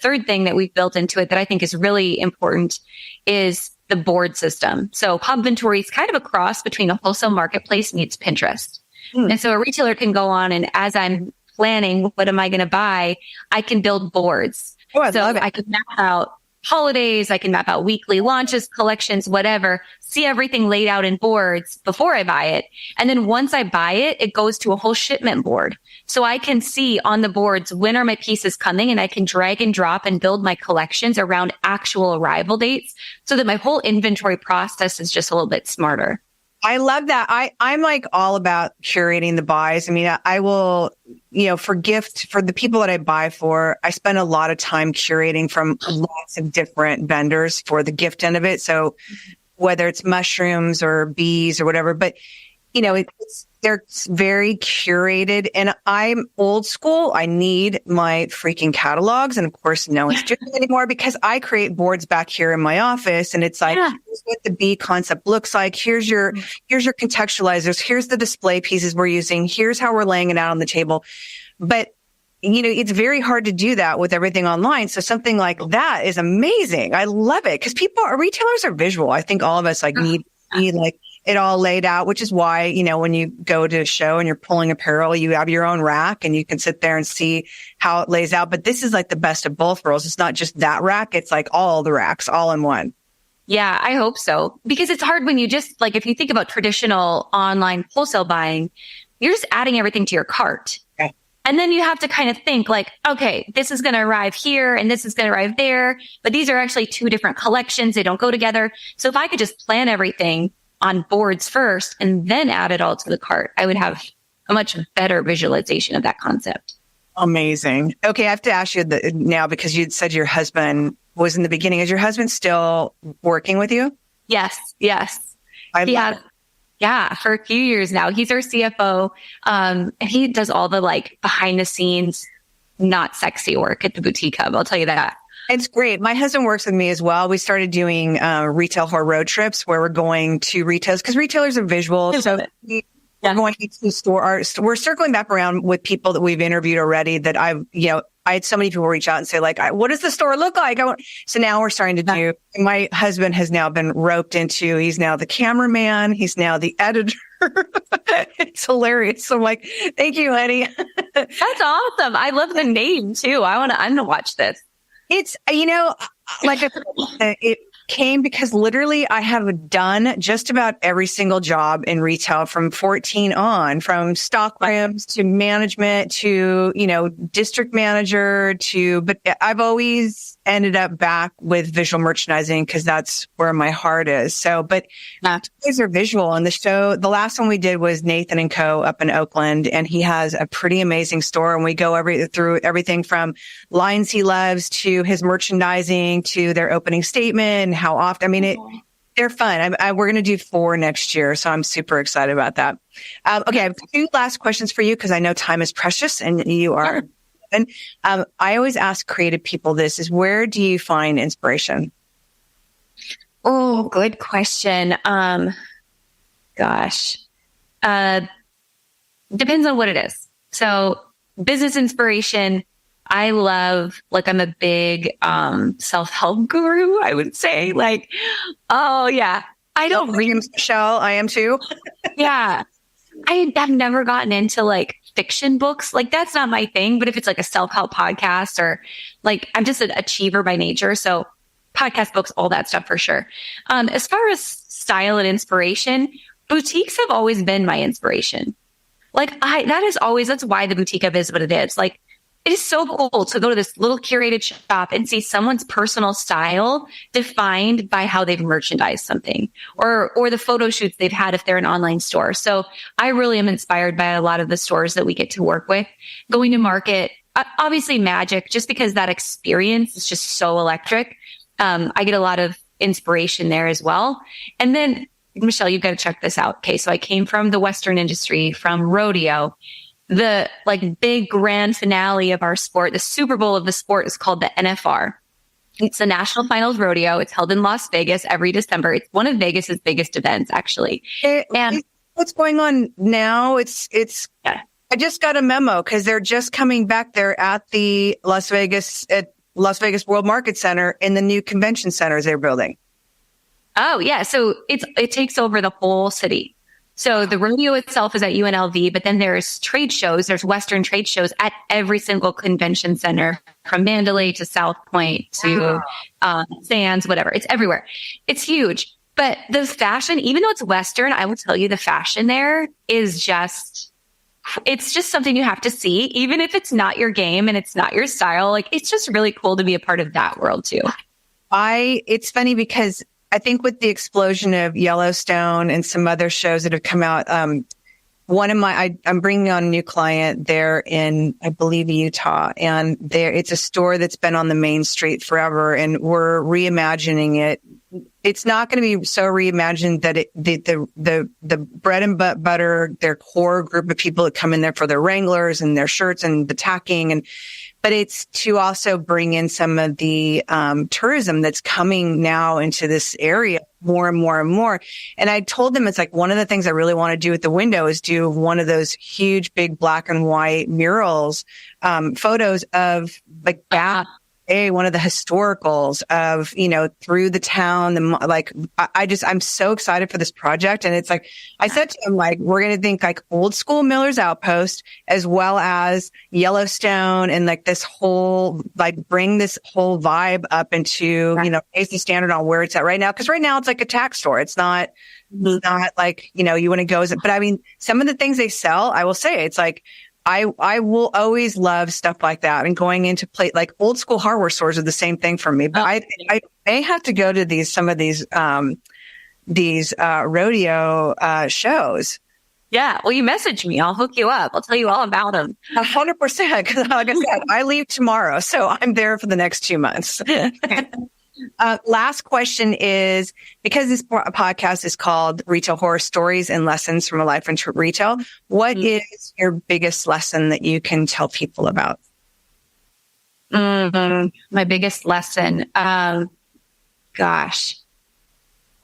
third thing that we've built into it that I think is really important is the board system. So Hubventory is kind of a cross between a wholesale marketplace meets Pinterest. And so a retailer can go on, and as I'm planning, what am I going to buy? I can build boards. Oh, I love it. I can map out holidays. I can map out weekly launches, collections, whatever, see everything laid out in boards before I buy it. And then once I buy it, it goes to a whole shipment board. So I can see on the boards, when are my pieces coming, and I can drag and drop and build my collections around actual arrival dates so that my whole inventory process is just a little bit smarter. I love that. I'm like all about curating the buys. I mean, I will, for the people that I buy for, I spend a lot of time curating from lots of different vendors for the gift end of it. So whether it's mushrooms or bees or whatever, but they're very curated, and I'm old school. I need my freaking catalogs. And of course, no one's doing it anymore because I create boards back here in my office, and it's like, here's what the bee concept looks like. Here's your contextualizers. Here's the display pieces we're using. Here's how we're laying it out on the table. But it's very hard to do that with everything online. So something like that is amazing. I love it because retailers are visual. I think all of us need like it all laid out, which is why, when you go to a show and you're pulling apparel, you have your own rack and you can sit there and see how it lays out. But this is like the best of both worlds. It's not just that rack. It's like all the racks all in one. Yeah, I hope so. Because it's hard when you just if you think about traditional online wholesale buying, you're just adding everything to your cart. Okay. And then you have to kind of think okay, this is going to arrive here and this is going to arrive there. But these are actually two different collections. They don't go together. So if I could just plan everything on boards first and then add it all to the cart, I would have a much better visualization of that concept. Amazing. Okay, I have to ask you now, because you said your husband was in the beginning. Is your husband still working with you? Yes. I love it. Yeah, for a few years now. He's our CFO, and he does all the behind the scenes, not sexy work at the Boutique Hub. I'll tell you that. It's great. My husband works with me as well. We started doing retail whore road trips where we're going to retailers because retailers are visual. So we're going to stores. We're circling back around with people that we've interviewed already that I had so many people reach out and say what does the store look like? So now we're starting to do, my husband has now been roped into, he's now the cameraman. He's now the editor. It's hilarious. So I'm like, thank you, honey. That's awesome. I love the name too. I'm going to watch this. It's, it came because literally I have done just about every single job in retail from 14 on, from stock rooms to management to, district manager but I've always ended up back with visual merchandising because that's where my heart is. So, but these are visual on the show. The last one we did was Nathan and Co. up in Oakland, and he has a pretty amazing store. And we go through everything from lines he loves to his merchandising to their opening statement and how often. I mean, they're fun. We're going to do 4 next year, so I'm super excited about that. Okay, I have 2 last questions for you because I know time is precious and you are. Yeah. And I always ask creative people this is, where do you find inspiration? Oh, good question. Depends on what it is. So business inspiration, I love, I'm a big self-help guru, I would say. Oh yeah, I don't read. Michelle, I am too. Yeah. I have never gotten into fiction books. That's not my thing. But if it's a self-help podcast or I'm just an achiever by nature. So podcast books, all that stuff for sure. As far as style and inspiration, boutiques have always been my inspiration. That's why the Boutique Hub is what it is. It is so cool to go to this little curated shop and see someone's personal style defined by how they've merchandised something or the photo shoots they've had if they're an online store. So I really am inspired by a lot of the stores that we get to work with. Going to market, obviously Magic, just because that experience is just so electric. I get a lot of inspiration there as well. And then, Michelle, you've got to check this out. Okay, so I came from the Western industry, from rodeo. the like big grand finale of our sport, the Super Bowl of the sport, is called the NFR. It's the National Finals Rodeo. It's held in Las Vegas every December. It's one of Vegas's biggest events, actually. And what's going on now? yeah. I just got a memo because they're just coming back. They're at the Las Vegas World Market Center in the new convention centers they're building. Oh, yeah. So it takes over the whole city. So the rodeo itself is at UNLV, but then there's trade shows. There's Western trade shows at every single convention center, from Mandalay to South Point to Sands, whatever. It's everywhere. It's huge. But the fashion, even though it's Western, I will tell you the fashion there is it's just something you have to see, even if it's not your game and it's not your style. Like, it's just really cool to be a part of that world too. It's funny because I think with the explosion of Yellowstone and some other shows that have come out, I'm bringing on a new client there in, I believe, Utah, and it's a store that's been on the main street forever, and we're reimagining it. It's not going to be so reimagined that the bread and butter, their core group of people that come in there for their Wranglers and their shirts and the tacking, but it's to also bring in some of the tourism that's coming now into this area more and more and more. And I told them, it's like, one of the things I really want to do at the window is do one of those huge, big black and white murals, photos of like one of the historicals of, through the town. I'm so excited for this project. And it's like, I said to him, like, we're going to think like old school Miller's Outpost, as well as Yellowstone, and like this whole, like, bring this whole vibe up into, raise the standard on where it's at right now. Cause right now it's like a tack store. It's not like, you want to go, but I mean, some of the things they sell, I will say, it's like, I will always love stuff like that, and going into like old school hardware stores are the same thing for me. But I may have to go to some of these rodeo shows. Yeah. Well, you message me. I'll hook you up. I'll tell you all about them. 100%. Cause like I said, I leave tomorrow, so I'm there for the next 2 months. Last question is, because this podcast is called Retail Horror Stories and Lessons from a Life in Retail, what is your biggest lesson that you can tell people about? My biggest lesson. Gosh.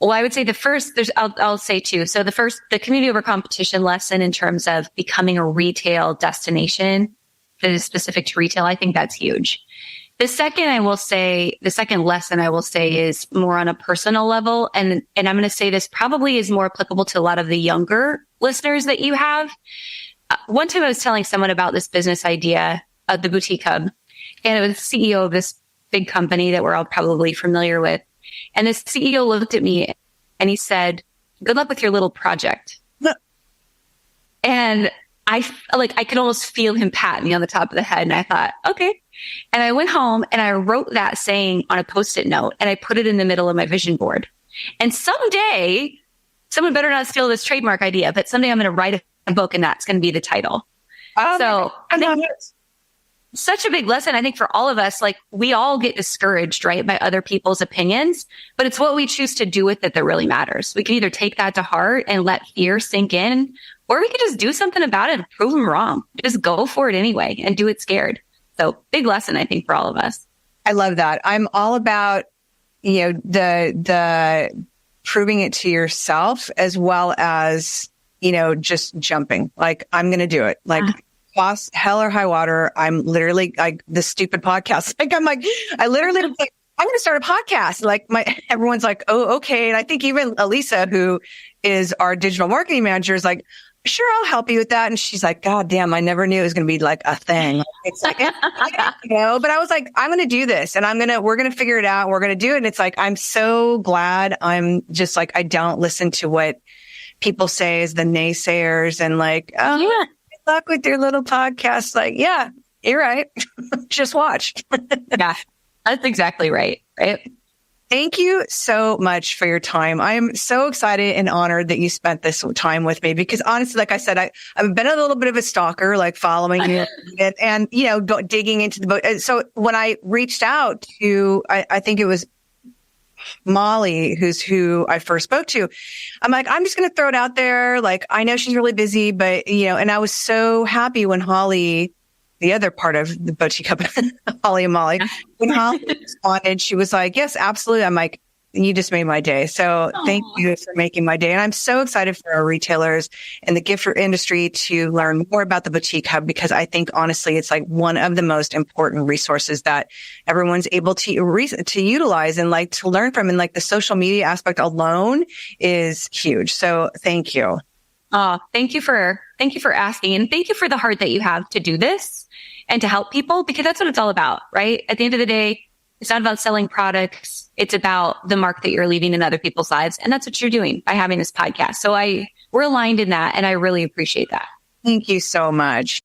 Well, I would say the first, I'll say two. So the first, the community over competition lesson in terms of becoming a retail destination that is specific to retail. I think that's huge. The second lesson I will say is more on a personal level. And I'm going to say this probably is more applicable to a lot of the younger listeners that you have. One time I was telling someone about this business idea of the Boutique Hub, and it was the CEO of this big company that we're all probably familiar with. And this CEO looked at me and he said, "Good luck with your little project." And I could almost feel him pat me on the top of the head. And I thought, okay. And I went home and I wrote that saying on a Post-it note, and I put it in the middle of my vision board. And someday, someone better not steal this trademark idea, but someday I'm going to write a book and that's going to be the title. So I think such a big lesson, I think, for all of us. Like, we all get discouraged, right, by other people's opinions, but it's what we choose to do with it that really matters. We can either take that to heart and let fear sink in, or we could just do something about it and prove them wrong. Just go for it anyway and do it scared. So big lesson, I think, for all of us. I love that. I'm all about, the proving it to yourself, as well as, just jumping. Like, I'm going to do it. Like, boss, hell or high water. I'm literally like the stupid podcast. I literally I'm going to start a podcast. Like, everyone's like, oh, okay. And I think even Elisa, who is our digital marketing manager, is like, sure, I'll help you with that. And she's like, God damn, I never knew it was going to be like a thing. It's like, but I was like, I'm going to do this, and we're going to figure it out. We're going to do it. And it's like, I'm so glad I'm just like, I don't listen to what people say as the naysayers and like, oh, yeah, good luck with your little podcast. Like, yeah, you're right. Just watch. Yeah, that's exactly right. Right. Thank you so much for your time. I'm so excited and honored that you spent this time with me, because honestly, like I said, I've been a little bit of a stalker, like following you and, digging into the book. So when I reached out to, I think it was Molly, who I first spoke to, I'm like, I'm just going to throw it out there. Like, I know she's really busy, but and I was so happy when Holly, the other part of the boutique company, Holly and Molly, when Holly responded, she was like, yes, absolutely. I'm like, you just made my day. So thank you for making my day. And I'm so excited for our retailers and the gift industry to learn more about the Boutique Hub, because I think honestly, it's like one of the most important resources that everyone's able to utilize and like to learn from. And like the social media aspect alone is huge. So thank you. Oh, thank you for asking. And thank you for the heart that you have to do this and to help people, because that's what it's all about, right? At the end of the day, it's not about selling products. It's about the mark that you're leaving in other people's lives. And that's what you're doing by having this podcast. So we're aligned in that. And I really appreciate that. Thank you so much.